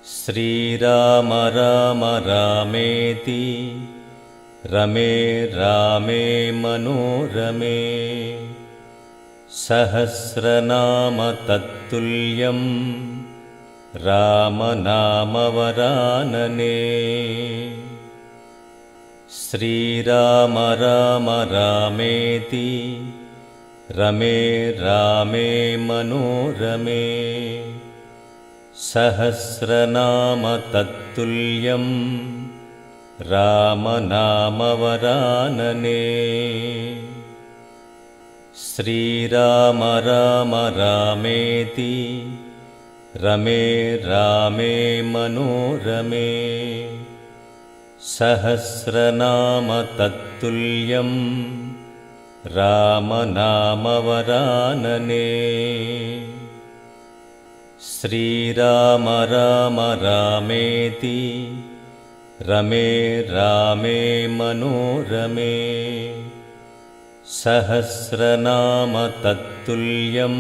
श्रीराम राम रामेति रमे रामे मनोरमे सहस्रनाम तत्तुल्यं रामनामवरानने। श्रीराम राम रामेति रमे रामे मनोरमे सहस्रनाम तत्तुल्यं रामनामवरानने। श्रीराम राम रामेति रमे रामे मनोरमे सहस्रनाम तत्तुल्यं रामनामवरानने। श्रीराम राम रामेति रमे रामे मनोरमे सहस्रनाम तत्तुल्यं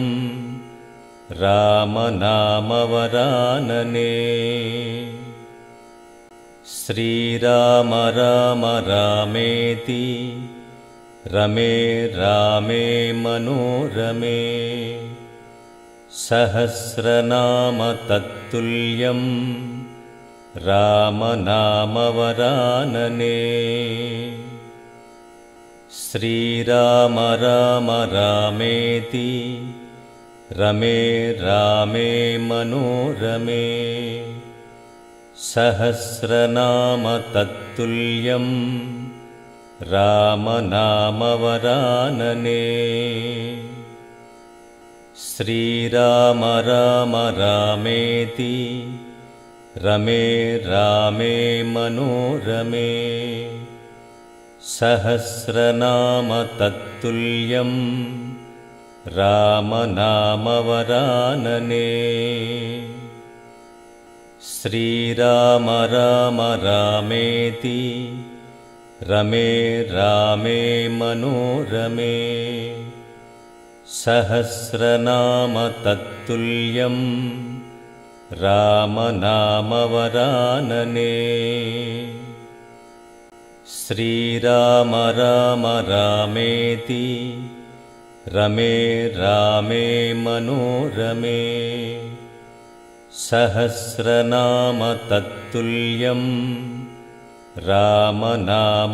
रामनामवरानने। श्रीराम राम रामेति रमे रामे मनोरमे सहस्रनाम तत्तुल्यं रामनामवरानने। श्रीराम राम रामेति रमे रामे मनोरमे सहस्रनाम तत्तुल्यं रामनामवरानने। श्रीराम राम रामेति रमे रामे मनोरमे सहस्रनाम तत्तुल्यं रामनामवरानने। श्रीराम राम रामेति रमे रामे मनोरमे सहस्रनाम तत्तुल्यं रामनामवरानने। श्रीराम राम रामेति रमे रामे मनोरमे सहस्रनाम तत्तुल्यं रामनामवरानने।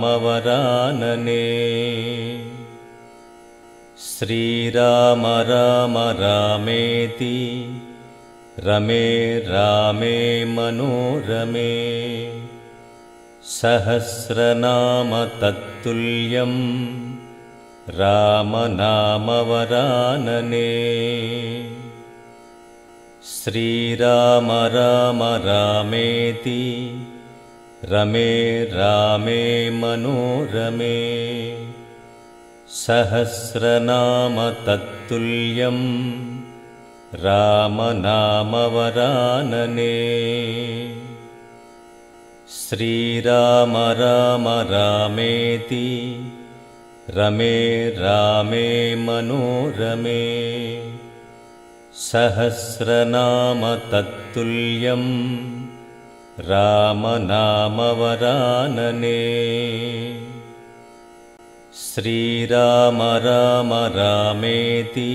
श्रीराम राम रामेति रमे रामे मनोरमे सहस्रनाम तत्तुल्यं रामनामवरानने। श्रीराम राम रामेति रमे रामे मनोरमे सहस्रनाम तत्तुल्यं रामनामवरानने। श्रीराम राम रामेति रमे रामे मनोरमे सहस्रनाम तत्तुल्यं रामनामवरानने। श्रीराम राम रामेति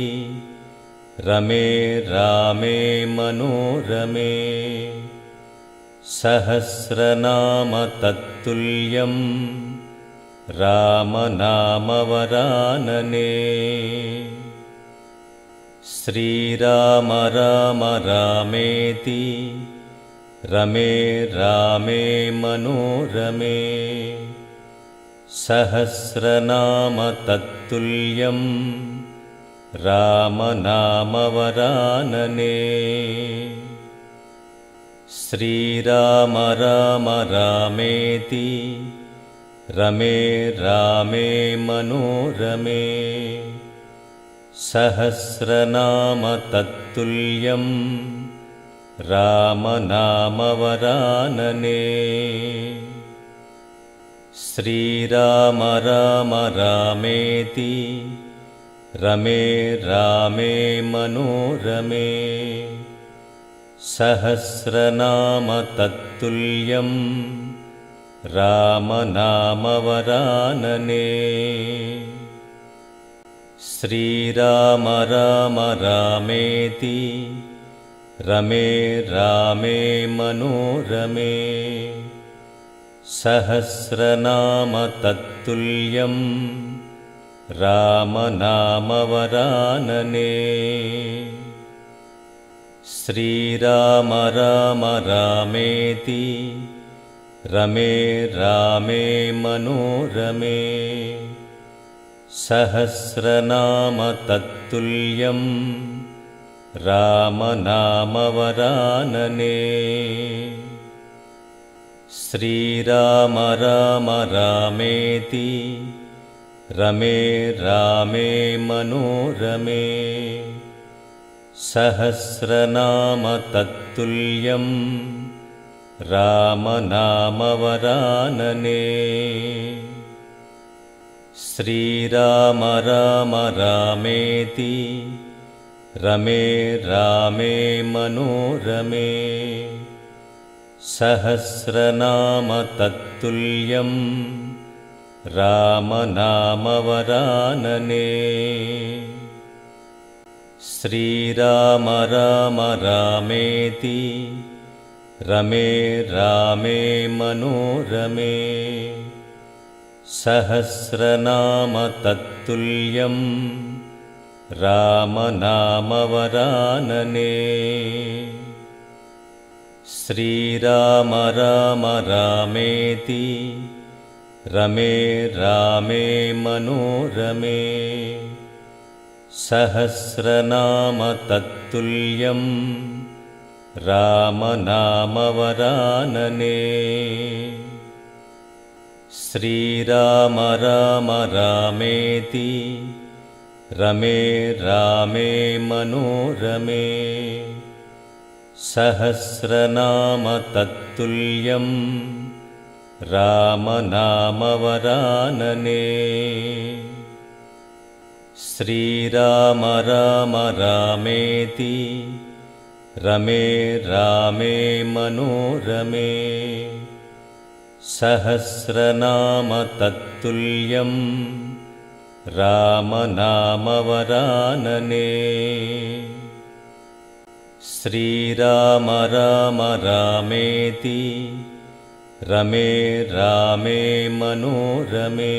रमे रामे मनोरमे सहस्रनाम तत्तुल्यं रामनामवरानने। श्रीराम राम रामेति रमे रामे मनोरमे सहस्रनाम तत्तुल्यं रामनामवरानने। श्रीराम राम रामेति रमे रामे मनोरमे सहस्रनाम तत्तुल्यं रामनामवरानने। श्रीराम राम रामेति रमे रामे मनोरमे सहस्रनाम तत्तुल्यं रामनामवरानने। श्रीराम राम रामेति रमे रामे मनोरमे। सहस्रनाम तत्तुल्यं रामनामवरानने। श्रीराम राम रामेति रमे रामे मनोरमे। सहस्रनाम तत्तुल्यं रामनामवरानने। श्रीराम राम रामेति रमे रामे मनोरमे। सहस्रनाम तत्तुल्यं रामनामवरानने। श्रीराम राम रामेति रमे रामे मनोरमे। सहस्रनाम तत्तुल्यं रामनामवरानने। श्रीराम राम रामेति रमे रामे मनोरमे। सहस्रनाम तत्तुल्यं रामनामवरानने। श्रीराम राम रामेति रमे रामे मनोरमे। सहस्रनाम तत्तुल्यं रामनामवरानने। श्रीराम राम रामेति रमे रामे मनोरमे। सहस्रनाम तत्तुल्यं रामनामवरानने। श्रीराम राम रामेति रमे रामे मनोरमे। सहस्रनाम तत्तुल्यं रामनामवरानने। श्रीराम राम रामेति रमे रामे मनोरमे।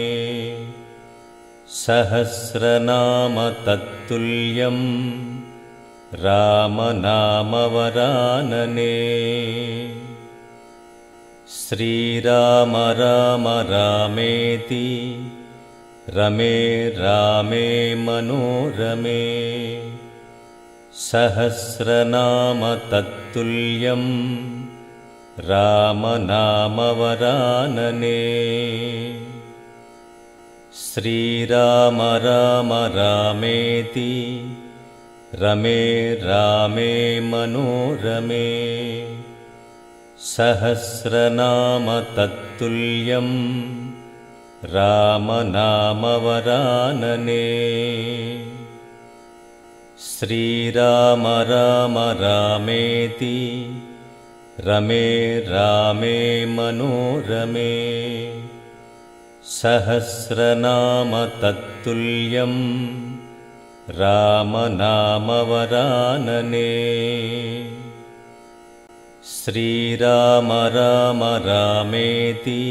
सहस्रनाम तत्तुल्यं रामनामवरानने। श्रीराम राम रामेति रमे रामे मनोरमे। सहस्रनाम तत्तुल्यं रामनामवरानने। श्रीराम राम रामेति रमे रामे मनोरमे। सहस्रनाम तत्तुल्यं रामनामवरानने। श्रीराम राम रामेति रमे रामे मनोरमे। सहस्रनाम तत्तुल्यं रामनामवरानने। श्रीराम राम रामेति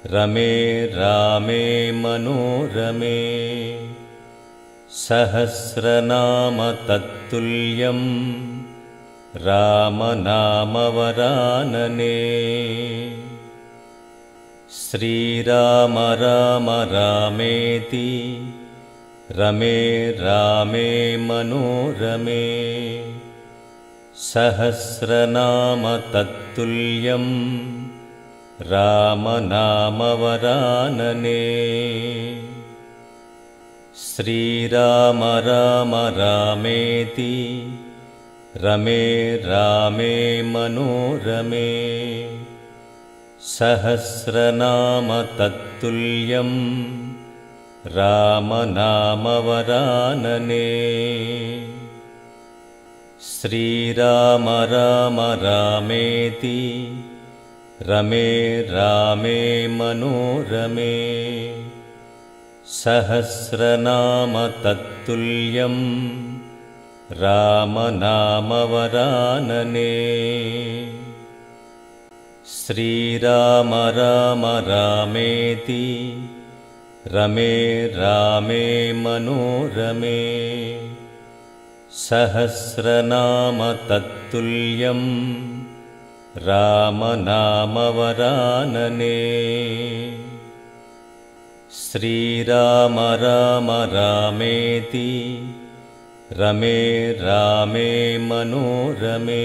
रमे रामे मनोरमे। सहस्रनाम तत्तुल्यं रामनामवरानने। श्रीराम राम रामेति रमे रामे मनोरमे। सहस्रनाम तत्तुल्यं रामनामवरानने। श्रीराम राम रामेति रमे रामे मनोरमे। सहस्रनाम तत्तुल्यं रामनामवरानने। श्रीराम राम रामेति रमे रामे मनोरमे सहस्रनाम तत्तुल्यं रामनामवरानने श्रीराम राम रामेति रमे रामे मनोरमे सहस्रनाम तत्तुल्यं रामनामवरानने श्रीराम राम रामेति रमे रामे मनोरमे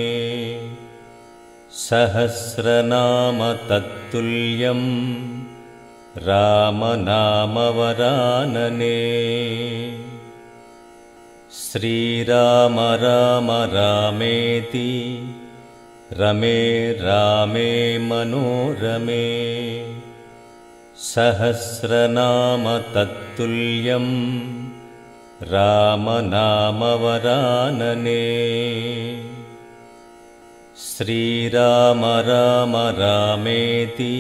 सहस्रनाम तत्तुल्यं रामनामवरानने श्रीराम राम रामेति रमे रामे मनोरमे सहस्रनाम तत्तुल्यं रामनामवरानने श्रीराम राम रामेति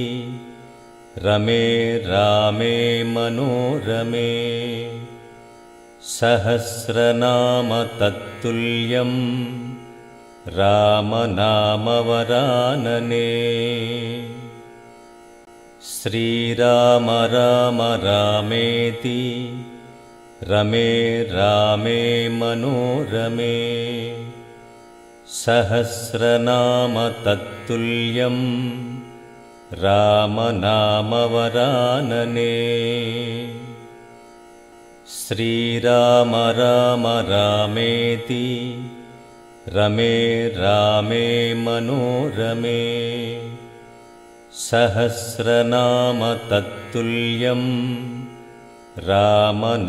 रमे रामे मनोरमे सहस्रनाम तत्तुल्यं रामनामवरानने श्रीराम राम रामेति रमे रामे मनोरमे सहस्रनाम तत्तुल्यं रामनामवरानने श्रीराम राम रामेति रमे रामे मनोरमे सहस्रनाम तत्तुल्यं रामनामवरानने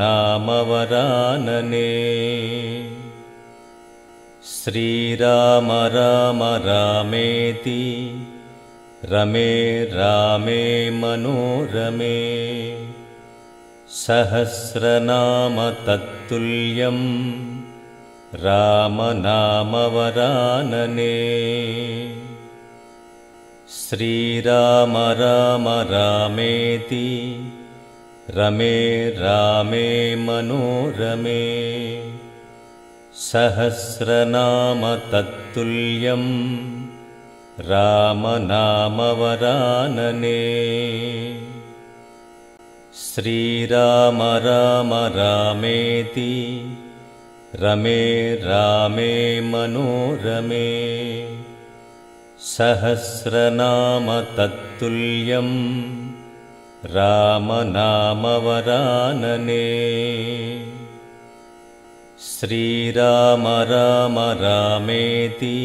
श्रीराम राम रामेति रमे रामे मनोरमे सहस्रनाम तत्तुल्यं रामनामवरानने श्रीराम राम रामेति रमे रामे मनोरमे सहस्रनाम तत्तुल्यं रामनामवरानने श्रीराम राम रामेति रमे रामे मनोरमे सहस्रनाम तत्तुल्यं रामनामवरानने श्रीराम राम रामेति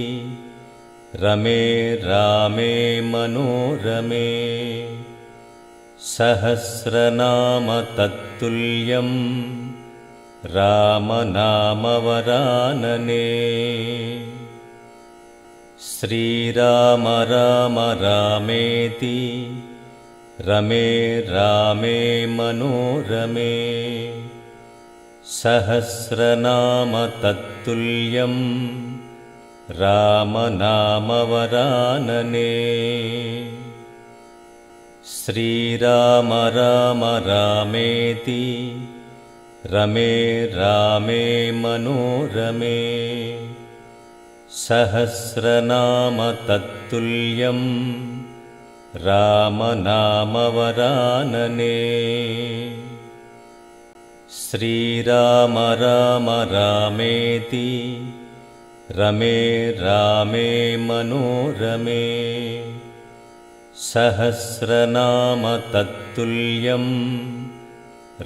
रमे रामे मनोरमे सहस्रनाम तत्तुल्यं रामनामवरानने श्रीराम राम रामेति रमे रामे मनोरमे सहस्रनाम तत्तुल्यं रामनामवरानने श्रीराम राम रामेति रमे रामे मनोरमे सहस्रनाम तत्तुल्यं रामनामवरानने श्रीराम राम रामेति रमे रामे मनोरमे सहस्रनाम तत्तुल्यं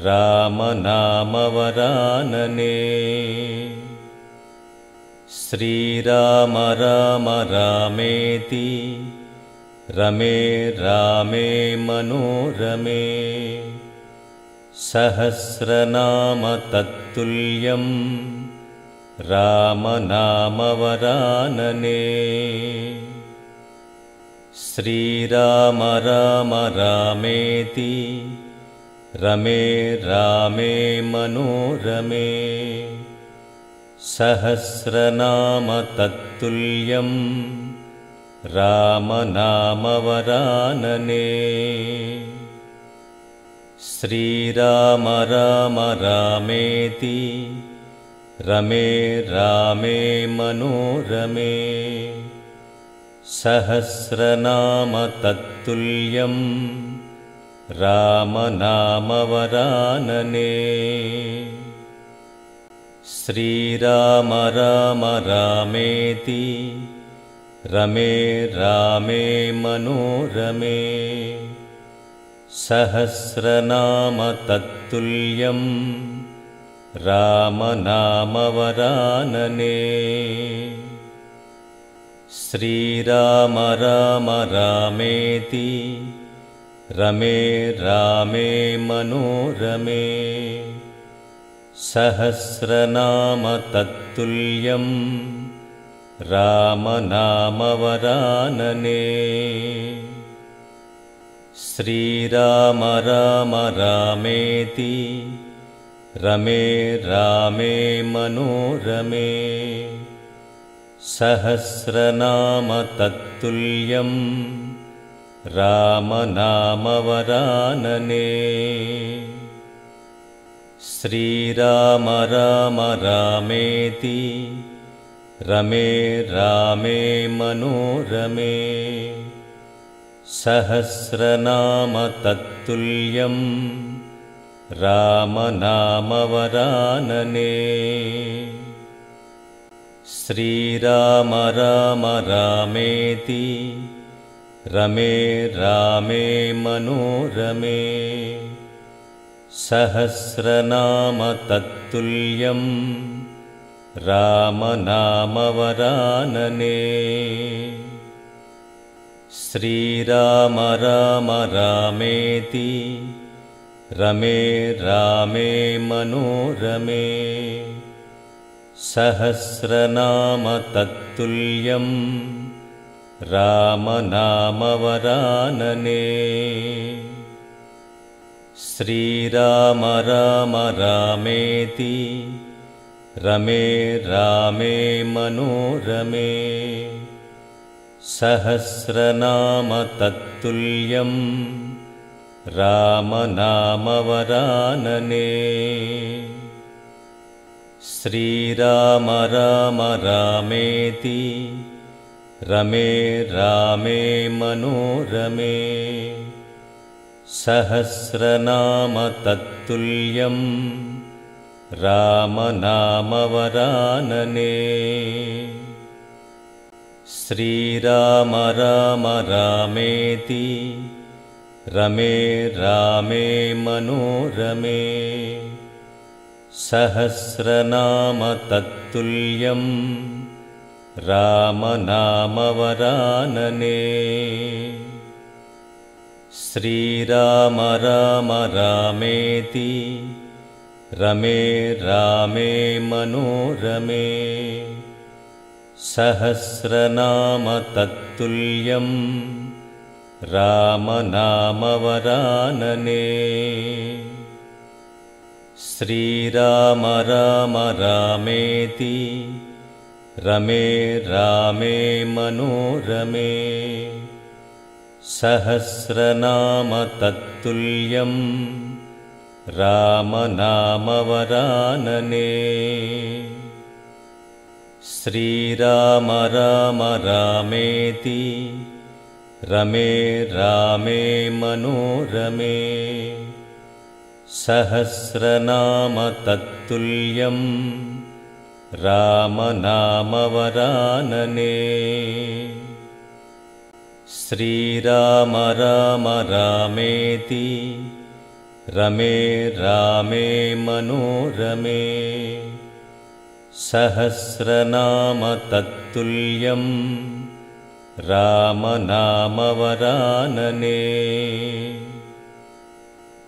रामनामवरानने श्रीराम राम रामेति रमे रामे मनोरमे सहस्रनाम तत्तुल्यं रामनामवरानने श्रीराम राम रामेति रमे रामे मनोरमे सहस्रनाम तत्तुल्यं रामनामवरानने। श्रीराम राम रामेति रमे रामे मनोरमे। सहस्रनाम तत्तुल्यं रामनामवरानने। श्रीराम राम रामेति रमे रामे मनोरमे। सहस्रनाम तत्तुल्यं रामनामवरानने। श्रीराम राम रामेति रमे रामे मनोरमे। सहस्रनाम तत्तुल्यं रामनामवरानने। श्रीराम राम रामेति रमे रामे मनोरमे। सहस्रनाम तत्तुल्यं रामनामवरानने। श्रीराम राम रामेति रमे रामे मनोरमे। सहस्रनाम तत्तुल्यं रामनामवरानने। श्रीराम राम रामेति रमे रामे मनोरमे। सहस्रनाम तत्तुल्यं रामनामवरानने। श्रीराम राम रामेति रमे रामे मनोरमे। सहस्रनाम तत्तुल्यं रामनामवरानने। श्रीराम राम रामेति रमे रामे मनोरमे। सहस्रनाम तत्तुल्यं रामनामवरानने। श्रीराम राम रामेति रमे रामे मनोरमे। सहस्रनाम तत्तुल्यं रामनामवरानने। श्रीराम राम रामेति रमे रामे मनोरमे। सहस्रनाम तत्तुल्यं रामनामवरानने। श्रीराम राम रामेति रमे रामे मनोरमे। सहस्रनाम तत्तुल्यं रामनामवरानने। श्रीराम राम रामेति रमे रामे मनोरमे। सहस्रनाम तत्तुल्यं रामनामवरानने। श्रीराम राम रामेति रमे रामे मनोरमे। सहस्रनाम तत्तुल्यं रामनामवरानने। श्रीराम राम रामेति रमे रामे मनोरमे। सहस्रनाम तत्तुल्यं रामनामवरानने।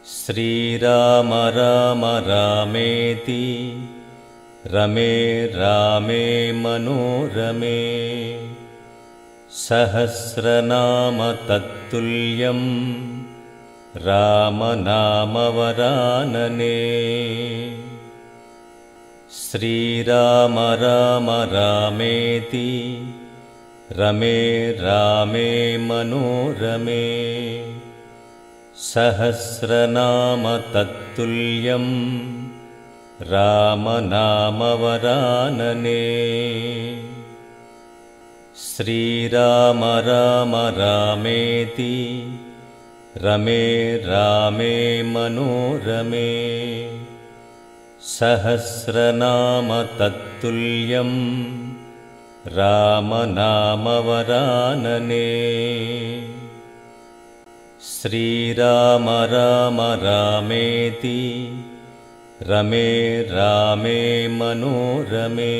श्रीराम राम रामेति रमे रामे मनोरमे। सहस्रनाम तत्तुल्यं रामनामवरानने। श्रीराम राम रामेति रमे रामे मनोरमे सहस्रनाम तत्तुल्यं रामनामवरानने श्रीराम राम रामेति रमे रामे मनोरमे सहस्रनाम तत्तुल्यं रामनामवरानने श्रीराम राम रामेति रमे रामे मनोरमे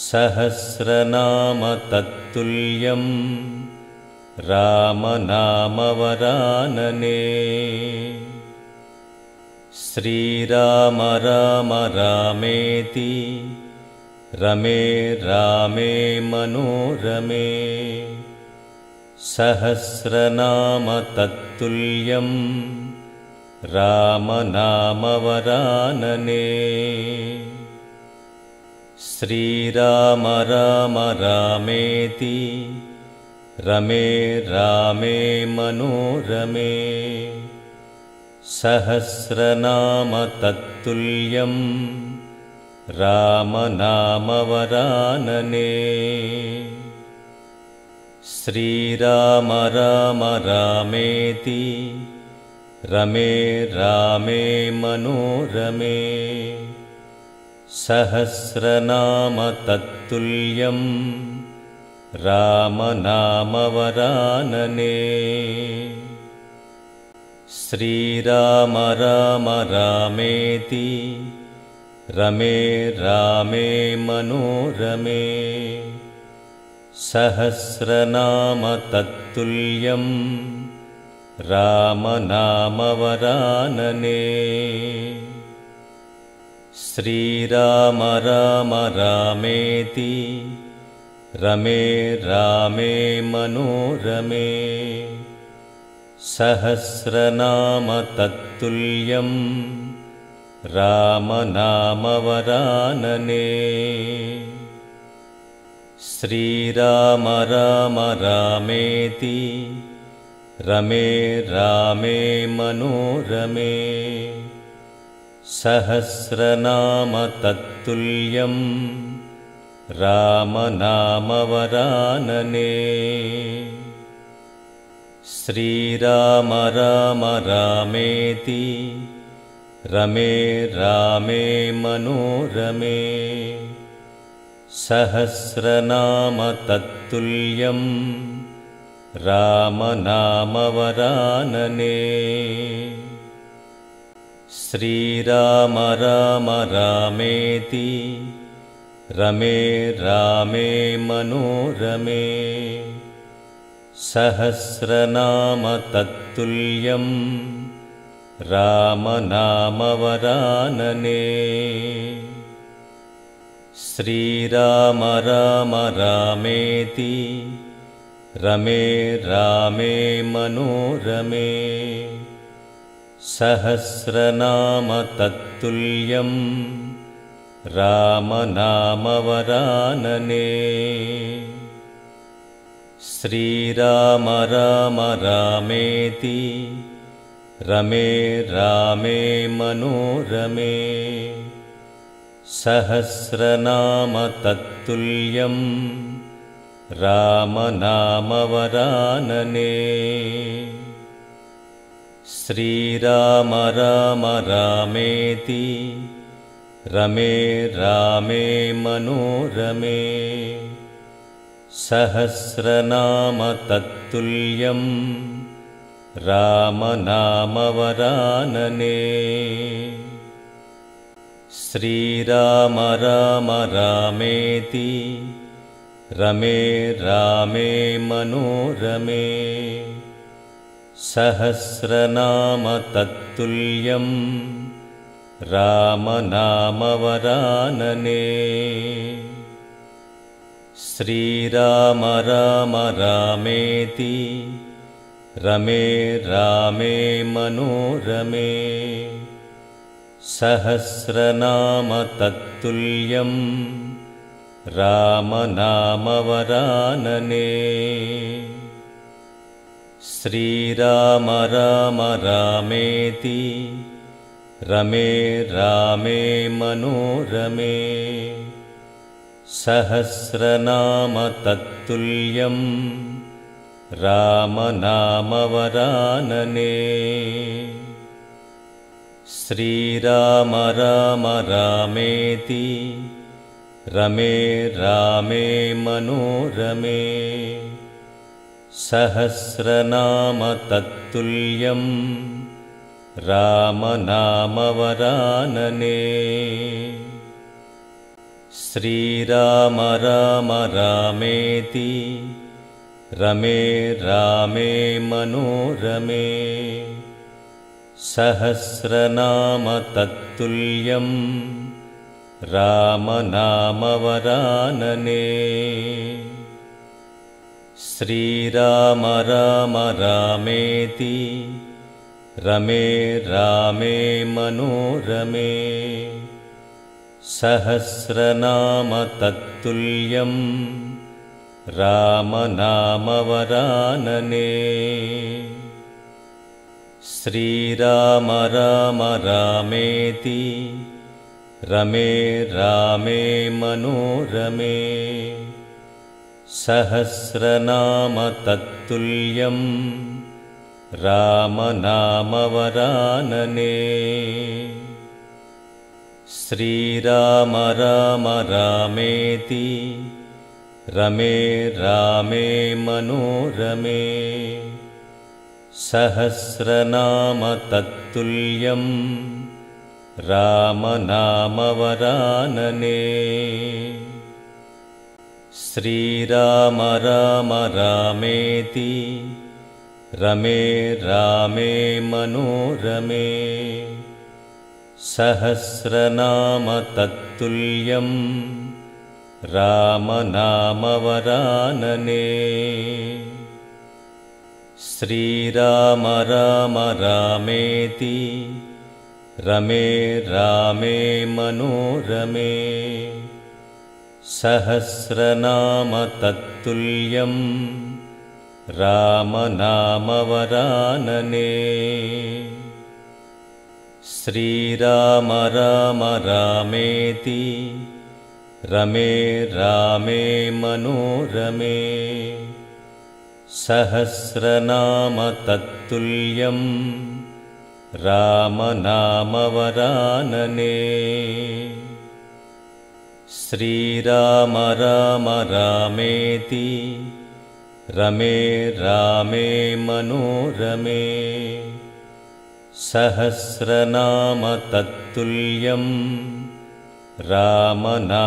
सहस्रनाम तत्तुल्यं रामनामवरानने श्रीराम राम रामेति रमे रामे मनोरमे सहस्रनाम तत्तुल्यं रामनामवरानने श्रीराम राम रामेति रमे रामे मनोरमे सहस्रनाम तत्तुल्यं रामनामवरानने श्रीराम राम रामेति रमे रामे मनोरमे सहस्रनाम तत्तुल्यं रामनामवरानने श्रीराम राम रामेति रमे रामे मनोरमे सहस्रनाम तत्तुल्यं रामनामवरानने श्रीराम राम रामेति रमे रामे मनोरमे सहस्रनाम तत्तुल्यं रामनामवरानने श्रीराम राम रामेति रमे रामे मनोरमे सहस्रनाम तत्तुल्यं रामनामवरानने श्रीराम राम रामेति रमे रामे मनोरमे सहस्रनाम तत्तुल्यं रामनामवरानने श्रीराम राम रामेति रमे रामे मनोरमे सहस्रनाम तत्तुल्यं रामनामवरानने श्रीराम राम रामेति रमे रामे मनोरमे सहस्रनाम तत्तुल्यं रामनामवरानने श्रीराम राम रामेति रमे रामे मनोरमे सहस्रनाम तत्तुल्यं रामनामवरानने श्रीराम राम रामेति रमे रामे मनोरमे सहस्रनाम तत्तुल्यं रामनामवरानने श्रीराम राम रामेति रमे रामे मनोरमे सहस्रनाम तत्तुल्यं रामनामवरानने श्रीराम राम रामेति रमे रामे मनोरमे सहस्रनाम तत्तुल्यं रामनामवरानने श्रीराम राम रामेति रमे रामे मनोरमे सहस्रनाम तत्तुल्यं रामनामवरानने श्रीराम राम रामेति रमे रामे मनोरमे सहस्रनाम तत्तुल्यं रामनामवरानने श्रीराम राम रामेति रमे रामे मनोरमे सहस्रनाम तत्तुल्यं रामनामवरानने श्रीराम राम रामेति रमे रामे मनोरमे सहस्रनाम तत्तुल्यं रामनामवरानने श्रीराम राम रामेति रमे रामे मनोरमे सहस्रनाम तत्तुल्यं रामनामवरानने श्रीराम राम रामेति रमे रामे मनोरमे सहस्रनाम तत्तुल्यं रामनामवरानने श्रीराम राम रामेति रमे रामे मनोरमे सहस्रनाम तत्तुल्यं रामनामवरानने श्रीराम राम रामेति रमे रामे मनोरमे सहस्रनाम तत्तुल्यं रामनामवरानने श्रीराम राम रामेति रमे रामे मनोरमे सहस्रनाम तत्तुल्यं रामनामवरानने श्रीराम राम रामेति रमे रामे मनोरमे सहस्रनाम तत्तुल्यं रामनामवरानने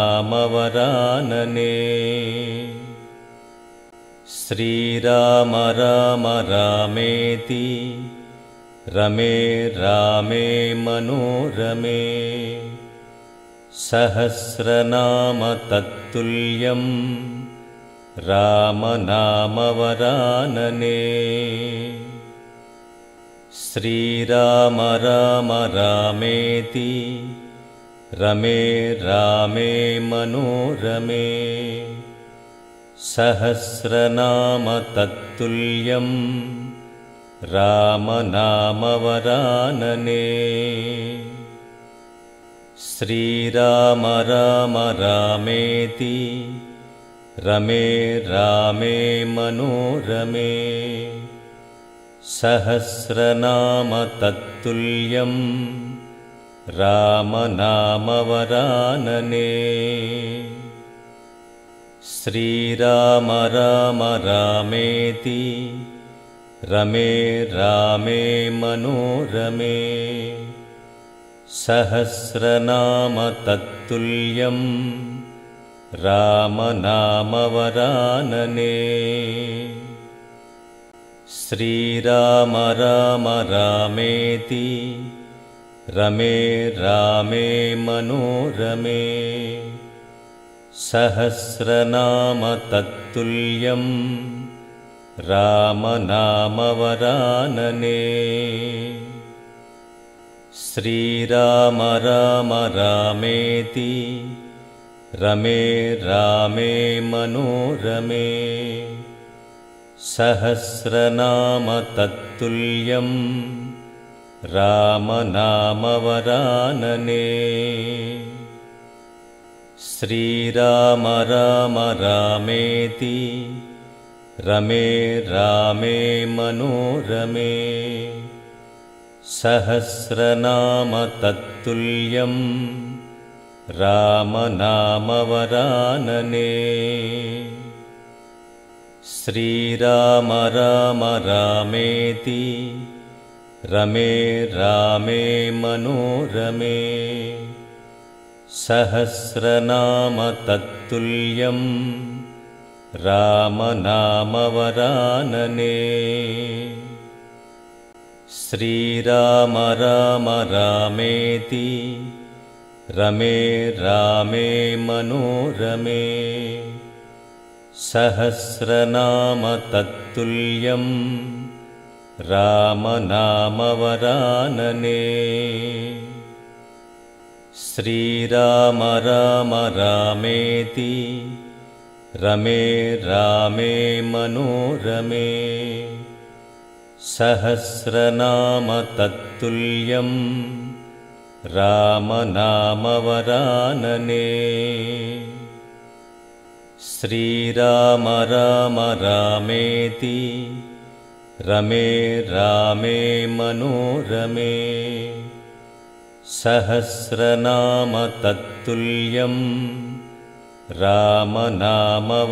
श्रीराम राम रामेति रमे रामे मनोरमे सहस्रनाम तत्तुल्यं रामनामवरानने श्रीराम राम रामेति रमे रामे मनोरमे सहस्रनाम तत्तुल्यं रामनामवरानने श्रीराम राम रामेति रमे रामे मनोरमे सहस्रनाम तत्तुल्यं रामनामवरानने श्रीराम राम रामेति रमे रामे मनोरमे सहस्रनाम तत्तुल्यं रामनामवरानने श्रीराम राम रामेति रमे रामे मनोरमे सहस्रनाम तत्तुल्यं रामनामवरानने श्रीराम राम रामेति रमे रामे मनोरमे सहस्रनाम तत्तुल्यं रामनामवरानने श्रीराम राम रामेति रमे रामे मनोरमे सहस्रनाम तत्तुल्यं रामनामवरानने श्रीराम राम रामेति रमे रामे मनोरमे सहस्रनाम तत्तुल्यं रामनामवरानने श्रीराम राम रामेति रमे रामे मनोरमे सहस्रनाम तत्तुल्यं रामनामवरानने श्रीराम राम रामेति रमे रामे मनोरमे सहस्रनाम तत्तुल्यं रामनामवरानने श्रीराम राम रामेति रमे रामे मनोरमे सहस्रनाम तत्तुल्यं रामनामवरानने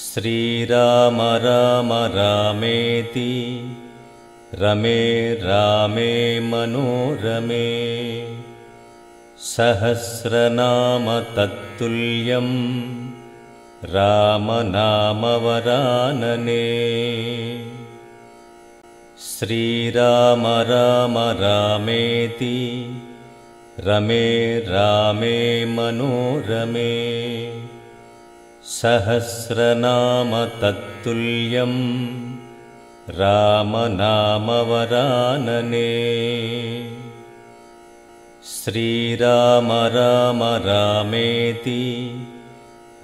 श्रीराम राम रामेति रमे रामे मनोरमे सहस्रनाम तत्तुल्यं रामनामवरानने श्रीराम राम रामेति रमे रामे मनोरमे सहस्रनाम तत्तुल्यं रामनामवरानने श्रीराम राम रामेति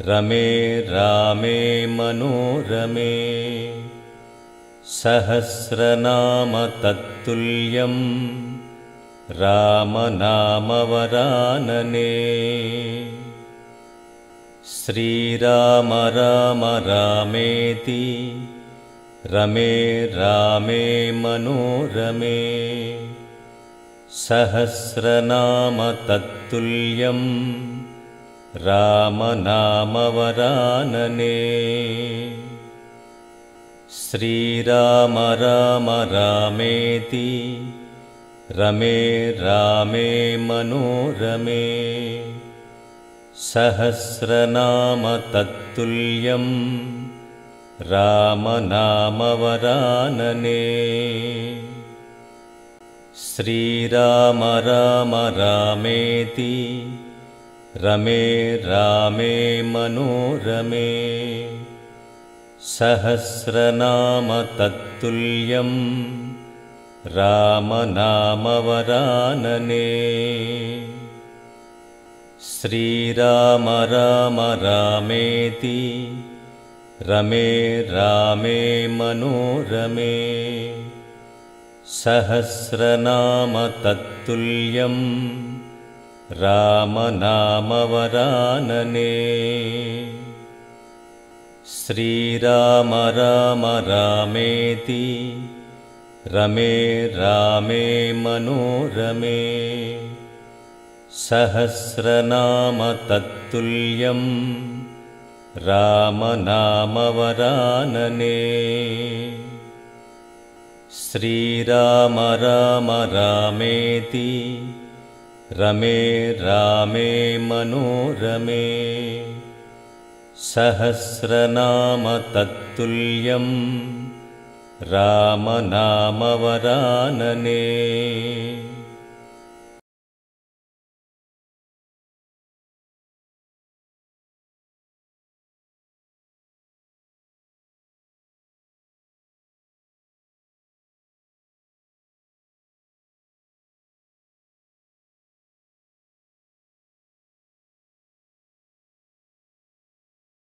रमे रामे मनोरमे सहस्रनाम तत्तुल्यं रामनामवरानने श्रीराम राम रामेति रमे रामे मनोरमे सहस्रनाम तत्तुल्यं रामनामवरानने श्रीराम राम रामेति रमे रामे मनोरमे सहस्रनाम तत्तुल्यं रामनामवरानने श्रीराम राम रामेति रमे रामे मनोरमे सहस्रनाम तत्तुल्यं रामनामवरानने श्रीराम राम रामेति रमे रामे मनोरमे सहस्रनाम तत्तुल्यं रामनामवरानने श्रीराम राम रामेति रमे रामे मनोरमे सहस्रनाम तत्तुल्यं रामनामवरानने श्रीराम राम रामेति रमे रामे मनोरमे सहस्रनाम तत्तुल्यं रामनामवरानने।